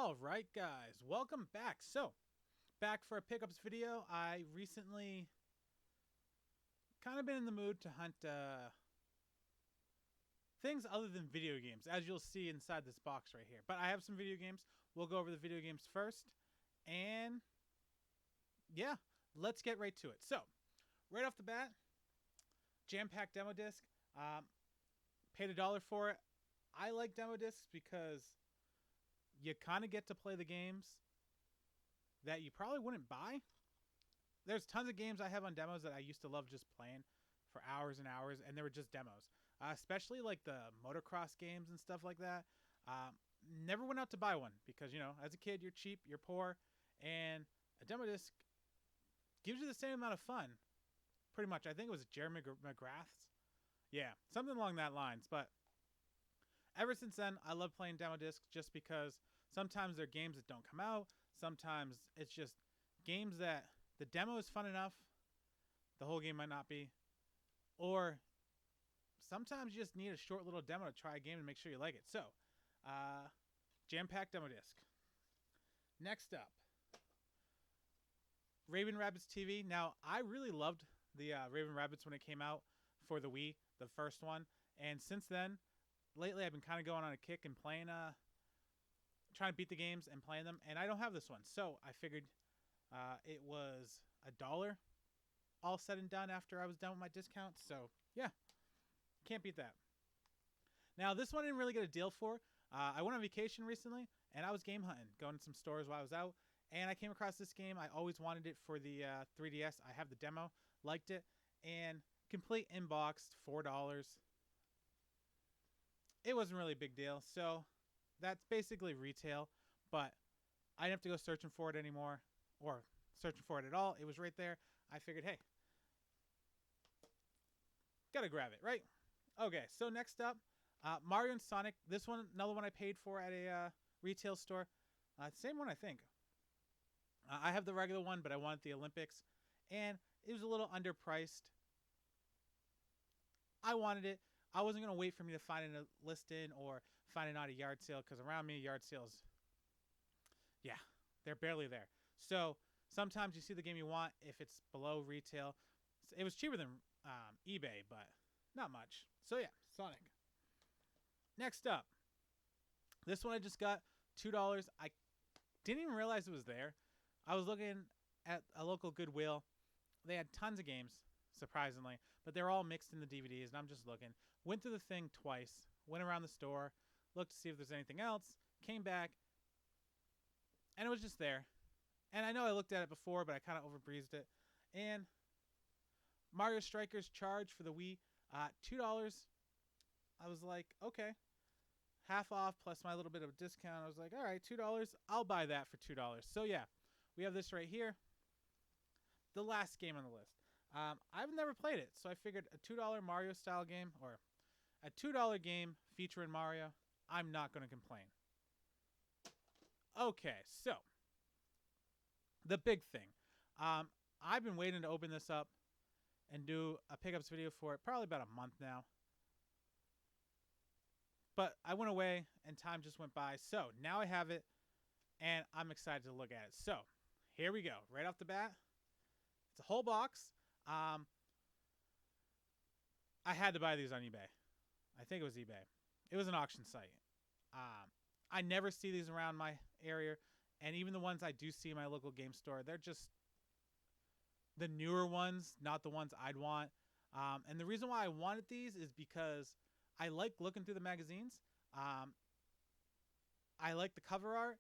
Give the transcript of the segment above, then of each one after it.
Alright guys, welcome back. Back for a pickups video. I recently kind of been in the mood to hunt things other than video games, as you'll see inside this box right here. But I have some video games. We'll go over the video games first. And yeah, let's get right to it. So, right off the bat, jam-packed demo disc. Paid $1 for it. I like demo discs because you kind of get to play the games that you probably wouldn't buy. There's tons of games I have on demos that I used to love just playing for hours and hours, and they were just demos. Especially like the motocross games and stuff like that. Never went out to buy one because, you know, as a kid, you're cheap, you're poor, and a demo disc gives you the same amount of fun. Pretty much. I think it was Jeremy McGrath's. Yeah, something along that lines. But ever since then, I love playing demo discs just because sometimes they're games that don't come out. Sometimes it's just games that the demo is fun enough, the whole game might not be. Or sometimes you just need a short little demo to try a game and make sure you like it. So, jam-packed demo disc. Next up, Raving Rabbids TV. Now, I really loved the Raving Rabbids when it came out for the Wii, the first one. And since then, lately I've been kind of going on a kick and playing, trying to beat the games and playing them. And I don't have this one. So I figured it was $1 all said and done after I was done with my discount. So yeah, can't beat that. Now this one I didn't really get a deal for. I went on vacation recently and I was game hunting, going to some stores while I was out. And I came across this game. I always wanted it for the 3DS. I have the demo, liked it, and complete inboxed, $4. It wasn't really a big deal. So that's basically retail, but I didn't have to go searching for it anymore or searching for it at all. It was right there. I figured, hey, gotta grab it, right? Okay, so next up, Mario and Sonic. This one, another one I paid for at a retail store. Same one, I think. I have the regular one, but I wanted the Olympics, and it was a little underpriced. I wanted it. I wasn't going to wait for me to find it in a listing or find it on a yard sale, because around me, yard sales, yeah, they're barely there. So sometimes you see the game you want if it's below retail. It was cheaper than eBay, but not much. So yeah, Sonic. Next up, this one I just got $2. I didn't even realize it was there. I was looking at a local Goodwill. They had tons of games, surprisingly, but they're all mixed in the DVDs, and I'm just looking. Went through the thing twice, went around the store, looked to see if there's anything else, came back, and it was just there. And I know I looked at it before, but I kind of overbreezed it. And Mario Strikers Charge for the Wii, $2. I was like, okay, half off plus my little bit of a discount. I was like, all right, $2. I'll buy that for $2. So yeah, we have this right here. The last game on the list. I've never played it, so I figured a $2 Mario style game or a $2 game featuring Mario, I'm not going to complain. Okay, so the big thing. I've been waiting to open this up and do a pickups video for it probably about a month now. But I went away and time just went by. So now I have it and I'm excited to look at it. So here we go. Right off the bat, it's a whole box. I had to buy these on eBay. I think it was eBay. It was an auction site. I never see these around my area. And even the ones I do see in my local game store, they're just the newer ones, not the ones I'd want. And the reason why I wanted these is because I like looking through the magazines. I like the cover art.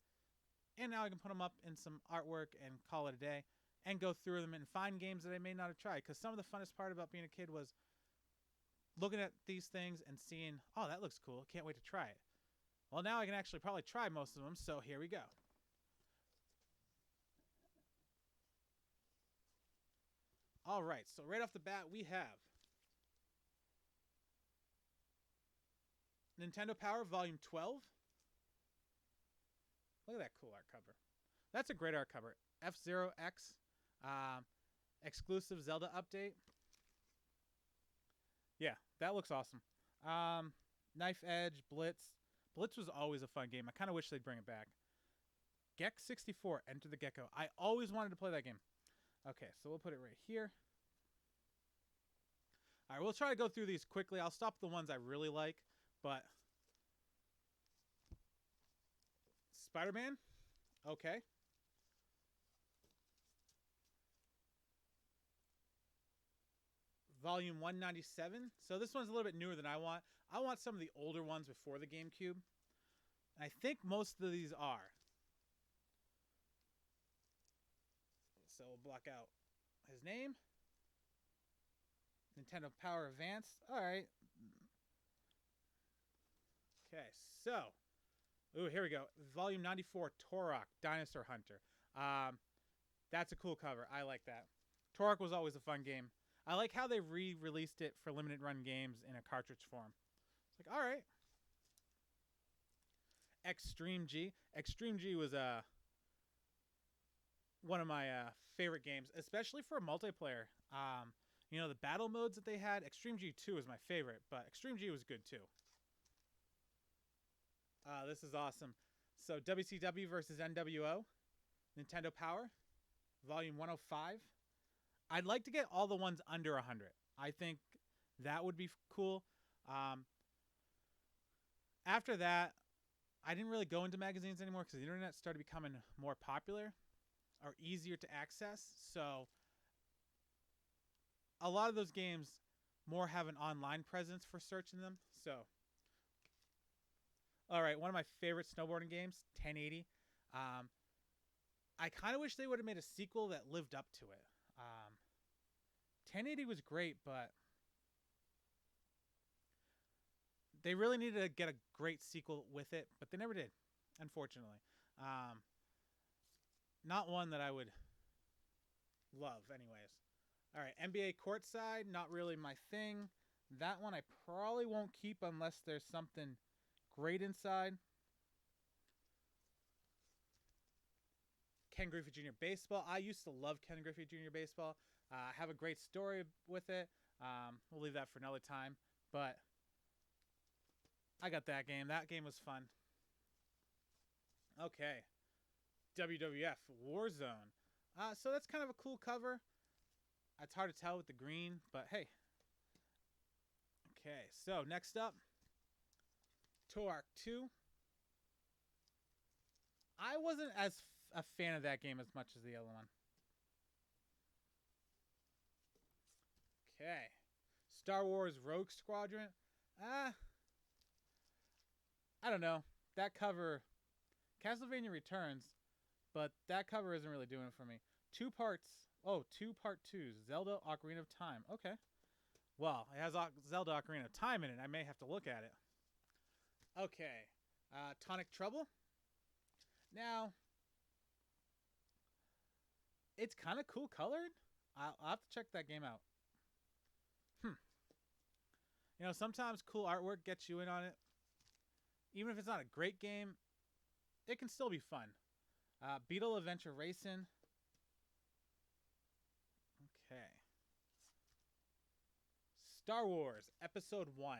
And now I can put them up in some artwork and call it a day. And go through them and find games that I may not have tried. Because some of the funnest part about being a kid was looking at these things and seeing, oh, that looks cool. Can't wait to try it. Well, now I can actually probably try most of them. So here we go. All right. So right off the bat, we have Nintendo Power Volume 12. Look at that cool art cover. That's a great art cover. F-Zero X. Exclusive Zelda update. Yeah, that looks awesome. Knife Edge, Blitz. Blitz was always a fun game. I kind of wish they'd bring it back. Gek 64, Enter the Gecko. I always wanted to play that game. Okay, so we'll put it right here. All right, we'll try to go through these quickly. I'll stop the ones I really like, but Spider-Man. Okay. Volume 197. So this one's a little bit newer than I want. I want some of the older ones before the GameCube. I think most of these are. So we'll block out his name. Nintendo Power Advance. All right. Okay, so. Ooh, here we go. Volume 94, Turok, Dinosaur Hunter. That's a cool cover. I like that. Turok was always a fun game. I like how they re-released it for limited run games in a cartridge form. It's like, all right. Extreme G. Extreme G was one of my favorite games, especially for multiplayer. You know, the battle modes that they had. Extreme G 2 is my favorite, but Extreme G was good too. This is awesome. So WCW versus NWO, Nintendo Power, Volume 105. I'd like to get all the ones under 100. I think that would be cool. After that, I didn't really go into magazines anymore because the internet started becoming more popular or easier to access. So a lot of those games more have an online presence for searching them. So, all right, one of my favorite snowboarding games, 1080. I kind of wish they would have made a sequel that lived up to it. 1080 was great, but they really needed to get a great sequel with it, but they never did, unfortunately. Not one that I would love, anyways. All right, NBA Courtside, not really my thing. That one I probably won't keep unless there's something great inside. Ken Griffey Jr. Baseball. I used to love Ken Griffey Jr. Baseball. I have a great story with it. We'll leave that for another time. But I got that game. That game was fun. Okay. WWF Warzone. So that's kind of a cool cover. It's hard to tell with the green, but hey. Okay, so next up. Turok 2. I wasn't as a fan of that game as much as the other one. Okay. Star Wars Rogue Squadron. I don't know. That cover, Castlevania Returns, but that cover isn't really doing it for me. Two part 2s. Zelda Ocarina of Time. Okay. Well, it has Zelda Ocarina of Time in it. I may have to look at it. Okay. Tonic Trouble. Now, it's kind of cool colored. I'll have to check that game out. You know, sometimes cool artwork gets you in on it. Even if it's not a great game, it can still be fun. Beetle Adventure Racing. Okay. Star Wars Episode 1.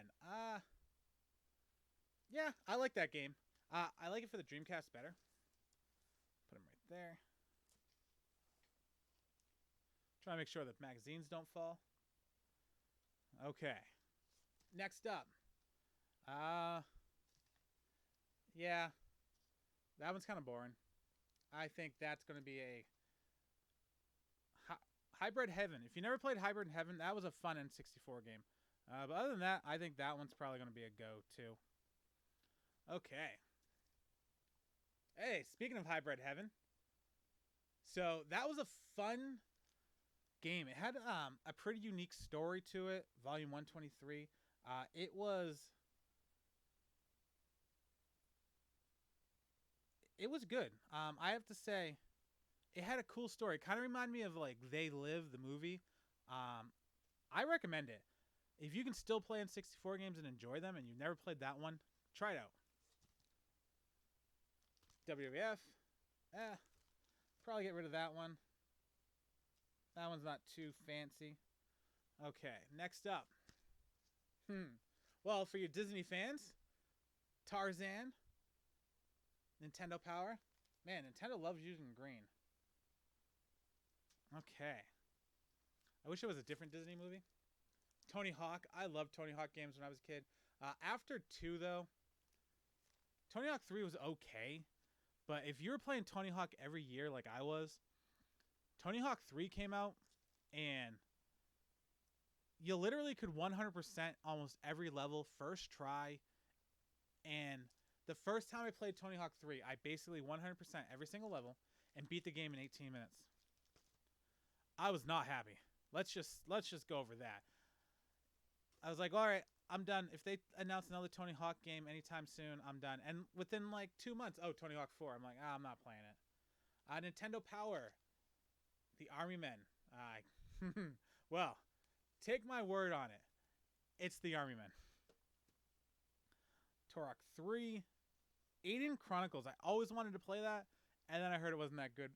Yeah, I like that game. I like it for the Dreamcast better. Put them right there. Try to make sure the magazines don't fall. Okay. Next up. Yeah. That one's kind of boring. I think that's going to be a Hybrid Heaven. If you never played Hybrid Heaven, that was a fun N64 game. But other than that, I think that one's probably going to be a go, too. Okay. Hey, speaking of Hybrid Heaven. So, that was a fun game. It had a pretty unique story to it. Volume 123. It was good. I have to say, it had a cool story. It kind of reminded me of like They Live, the movie. I recommend it. If you can still play N64 games and enjoy them, and you've never played that one, try it out. WWF. Probably get rid of that one. That one's not too fancy. Okay, next up. Well, for your Disney fans, Tarzan, Nintendo Power, Man, Nintendo loves using green. Okay. I wish it was a different Disney movie. Tony Hawk. I loved Tony Hawk games when I was a kid. After 2, though, Tony Hawk 3 was okay. But if you were playing Tony Hawk every year like I was, Tony Hawk 3 came out, and you literally could 100% almost every level first try. And the first time I played Tony Hawk 3, I basically 100% every single level and beat the game in 18 minutes. I was not happy. Let's just go over that. I was like, all right, I'm done. If they announce another Tony Hawk game anytime soon, I'm done. And within like 2 months, oh, Tony Hawk 4. I'm like, I'm not playing it. Nintendo Power. The Army Men. Well, take my word on it. It's the Army Men. Turok 3. Aiden Chronicles. I always wanted to play that. And then I heard it wasn't that good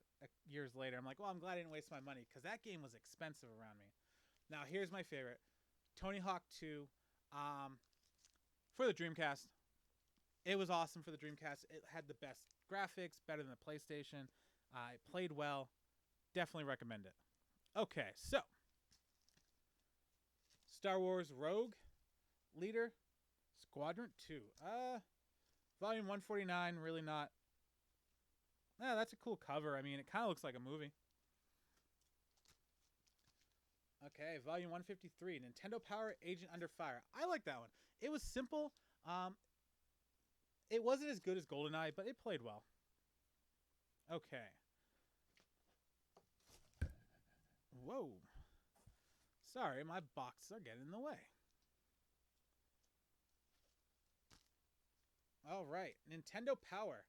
years later. I'm like, well, I'm glad I didn't waste my money. Because that game was expensive around me. Now, here's my favorite. Tony Hawk 2. For the Dreamcast. It was awesome for the Dreamcast. It had the best graphics. Better than the PlayStation. It played well. Definitely recommend it. Okay, so. Star Wars Rogue Leader Squadron 2. Volume 149, really not. Yeah, that's a cool cover. I mean, it kind of looks like a movie. Okay, Volume 153, Nintendo Power Agent Under Fire. I like that one. It was simple. It wasn't as good as GoldenEye, but it played well. Okay. Whoa. Sorry, my boxes are getting in the way. All right, Nintendo Power,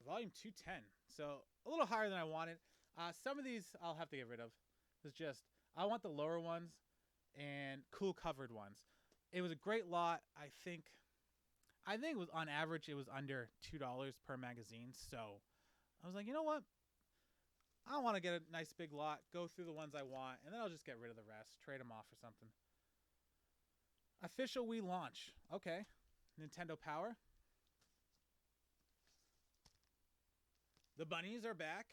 Volume 210. So a little higher than I wanted. Some of these I'll have to get rid of. It's just I want the lower ones and cool covered ones. It was a great lot. I think it was on average it was under $2 per magazine. So I was like, you know what? I want to get a nice big lot, go through the ones I want, and then I'll just get rid of the rest, trade them off or something. Official Wii launch. Okay. Nintendo Power. The bunnies are back.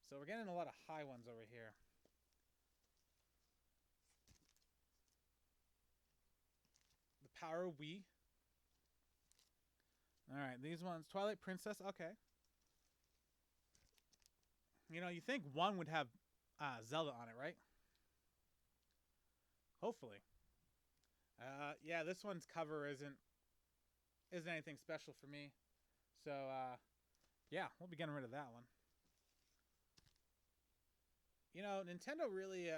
So we're getting a lot of high ones over here. The Power Wii. Alright, these ones. Twilight Princess. Okay. You know, you think one would have Zelda on it, right? Hopefully. Yeah, this one's cover isn't anything special for me. So, yeah, we'll be getting rid of that one. You know, Nintendo really,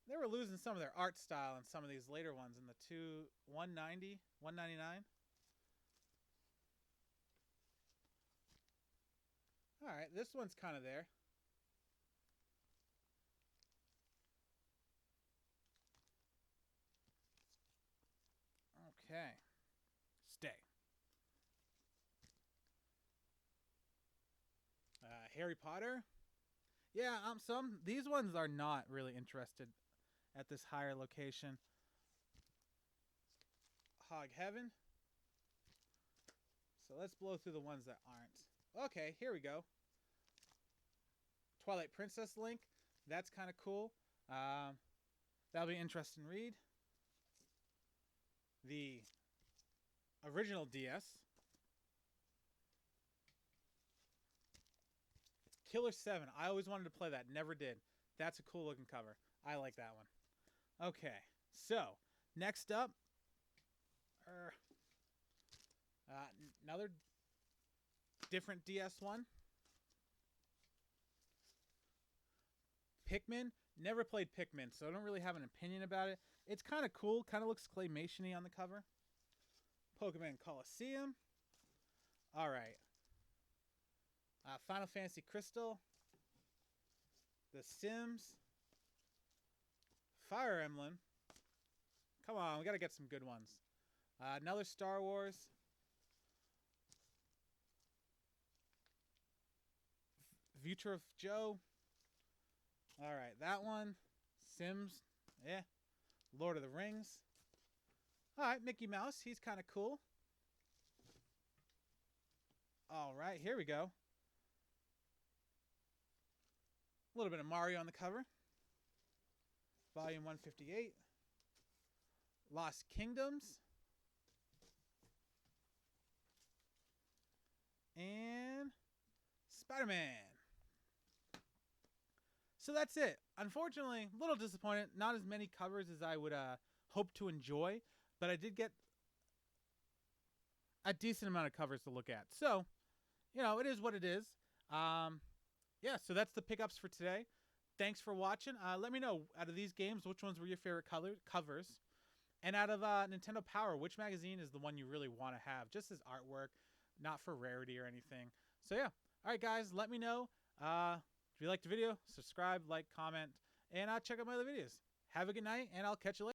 they were losing some of their art style in some of these later ones in the 190, 199. Alright, this one's kind of there. Okay. Stay. Harry Potter. Yeah, these ones are not really interested at this higher location. Hog Heaven. So let's blow through the ones that aren't. Okay, here we go. Twilight Princess Link. That's kind of cool. That'll be an interesting read. The original DS. Killer 7. I always wanted to play that. Never did. That's a cool looking cover. I like that one. Okay. So, next up. Another different DS one. Pikmin. Never played Pikmin, so I don't really have an opinion about it. It's kind of cool. Kind of looks claymation-y on the cover. Pokemon Coliseum. Alright. Final Fantasy Crystal. The Sims. Fire Emblem. Come on, we gotta get some good ones. Another Star Wars. Future of Joe. Alright, that one. Sims. Yeah. Lord of the Rings. Alright, Mickey Mouse. He's kind of cool. All right, here we go. A little bit of Mario on the cover. Volume 158. Lost Kingdoms. And Spider-Man. So that's it. Unfortunately, a little disappointed. Not as many covers as I would hope to enjoy, but I did get a decent amount of covers to look at. So, you know, it is what it is. Yeah, so that's the pickups for today. Thanks for watching. Let me know, out of these games, which ones were your favorite covers? And out of Nintendo Power, which magazine is the one you really want to have, just as artwork, not for rarity or anything? So yeah. All right, guys, let me know. If you liked the video, subscribe, like, comment, and check out my other videos. Have a good night, and I'll catch you later.